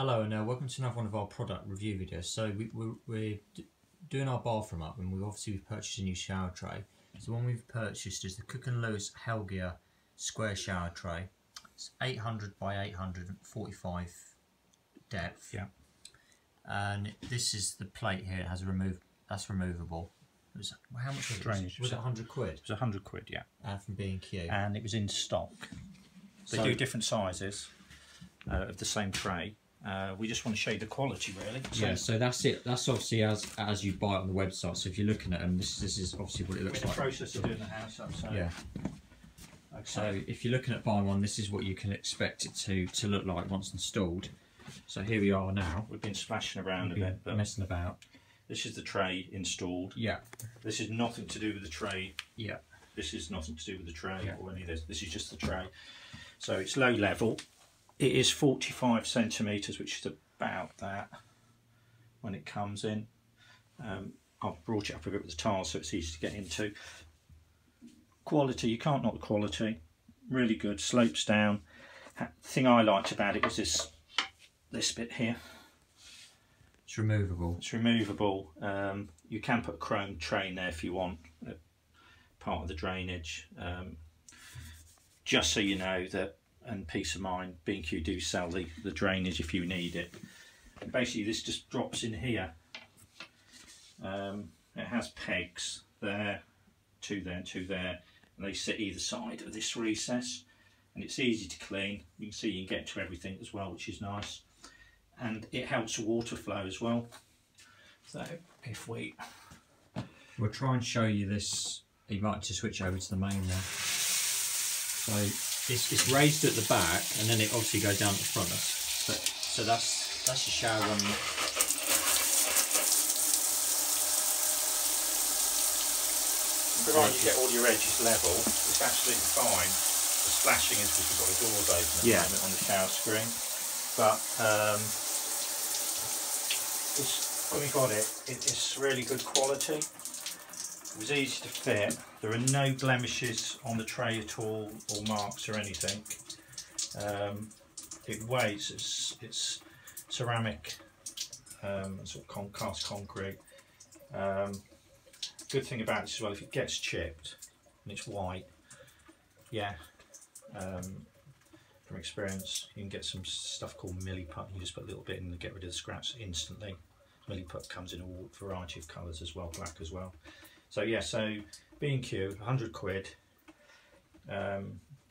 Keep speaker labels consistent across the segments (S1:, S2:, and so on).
S1: Hello and welcome to another one of our product review videos. So we're doing our bathroom up, and we've purchased a new shower tray. So the one we've purchased is the Cooke and Lewis Helgea square shower tray. It's 800 by 845 depth.
S2: Yeah.
S1: And this is the plate here. It has that's removable. How much was it?
S2: Drainage.
S1: Was it 100 quid?
S2: It was 100 quid, yeah.
S1: From B&Q.
S2: And it was in stock. They do different sizes of the same tray. We just want to show you the quality, really. So,
S1: yeah, so that's it. That's obviously as you buy it on the website. So if you're looking at them, this is obviously what it looks like.
S2: We're in the process of doing the house up, so
S1: yeah.
S2: Okay.
S1: So if you're looking at buying one, this is what you can expect it to look like once installed. So here we are now.
S2: We've been splashing around a bit, but
S1: messing about.
S2: This is the tray installed.
S1: Yeah.
S2: This is nothing to do with the tray.
S1: Yeah.
S2: This is nothing to do with the tray or any of this. This is just the tray. So it's low level. It is 45 centimetres, which is about that when it comes in. I've brought it up a bit with the tiles so it's easy to get into. Quality, you can't knock the quality. Really good, slopes down. The thing I liked about it was this bit here.
S1: It's removable.
S2: It's removable. You can put a chrome tray in there if you want, part of the drainage. Just so you know that, and peace of mind, B&Q do sell the drainage if you need it. And basically this just drops in here. It has pegs there, two there and two there, and they sit either side of this recess, and it's easy to clean. You can see you can get to everything as well, which is nice, and it helps water flow as well. So if
S1: we'll try and show you this. You might just switch over to the main there. So it's raised at the back, and then it obviously goes down at the front. So that's the shower running.
S2: Provided you get all your edges level, it's absolutely fine. The splashing is because we've got the doors open at the moment on the shower screen. But when we got it, it's really good quality. It was easy to fit. There are no blemishes on the tray at all, or marks or anything. It weighs, it's ceramic, sort of cast concrete. Good thing about this as well, if it gets chipped and it's white, yeah, from experience, you can get some stuff called milliput. You just put a little bit in and get rid of the scratch instantly. Milliput comes in a variety of colours as well, black as well. So yeah, so B&Q, 100 quid,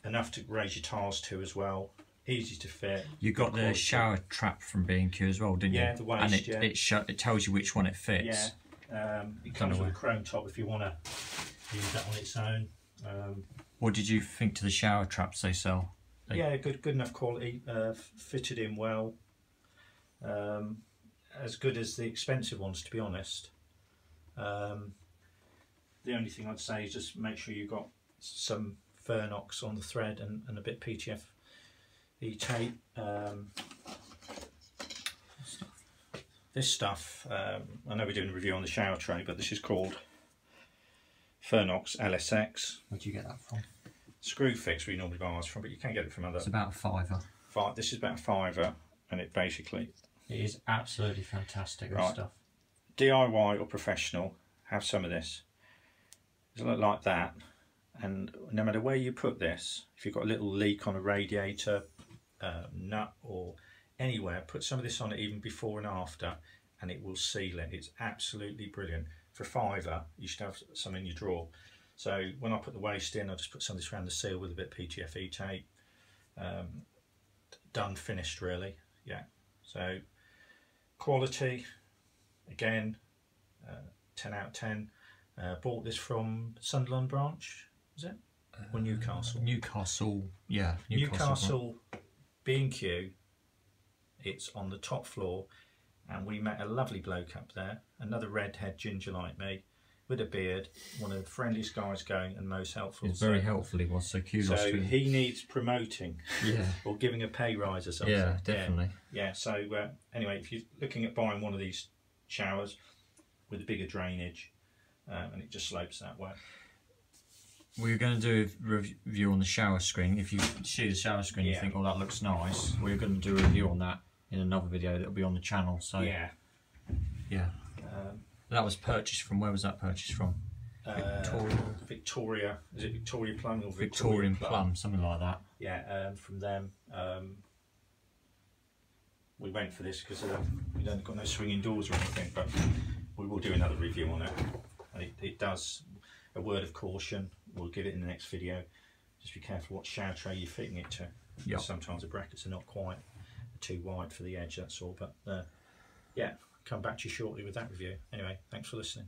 S2: enough to raise your tiles to as well, easy to fit.
S1: You got the shower trap from B&Q as well, didn't you?
S2: Yeah, the waste,
S1: and it tells you which one it fits.
S2: Yeah. It comes with a chrome top if you want to use that on its own.
S1: What did you think to the shower traps they sell?
S2: Yeah, good enough quality, fitted in well. As good as the expensive ones, to be honest. The only thing I'd say is just make sure you've got some Fernox on the thread and a bit PTFE tape. This stuff, I know we're doing a review on the shower tray, but this is called Fernox LSX.
S1: Where'd you get that from?
S2: Screwfix we normally buy ours from, but you can get it from other.
S1: It's about a £5.
S2: This is about a £5, and it basically.
S1: It is absolutely fantastic.
S2: Right.
S1: Stuff.
S2: DIY or professional, have some of this. It's a lot like that, and no matter where you put this, if you've got a little leak on a radiator, nut or anywhere, put some of this on it even before and after, and it will seal it. It's absolutely brilliant. For a £5, you should have some in your drawer. So when I put the waste in, I just put some of this around the seal with a bit of PTFE tape. Done, finished, really. Yeah. So quality, again, 10 out of 10. Bought this from Sunderland branch, is it? Or Newcastle?
S1: Newcastle, yeah.
S2: Newcastle B&Q. It's on the top floor, and we met a lovely bloke up there, another redhead ginger like me, with a beard, one of the friendliest guys going and most helpful.
S1: He's very helpful, he was, so kudos to him.
S2: He needs promoting,
S1: yeah,
S2: or giving a pay rise or something.
S1: Yeah, definitely.
S2: Yeah, so anyway, if you're looking at buying one of these showers with a bigger drainage, and it just slopes that way.
S1: We're going to do a review on the shower screen. If you see the shower screen, you think, oh, that looks nice. We're going to do a review on that in another video that'll be on the channel. So
S2: yeah,
S1: that was purchased from, where was that purchased from?
S2: Victoria. Is it Victoria Plum or
S1: Victorian Plum, something like that.
S2: Yeah, from them. We went for this because we don't got no swinging doors or anything, but we will do another review on it. And it does, a word of caution, we'll give it in the next video. Just be careful what shower tray you're fitting it to.
S1: Yep.
S2: Sometimes the brackets are not quite too wide for the edge, that's all. But yeah, come back to you shortly with that review. Anyway, thanks for listening.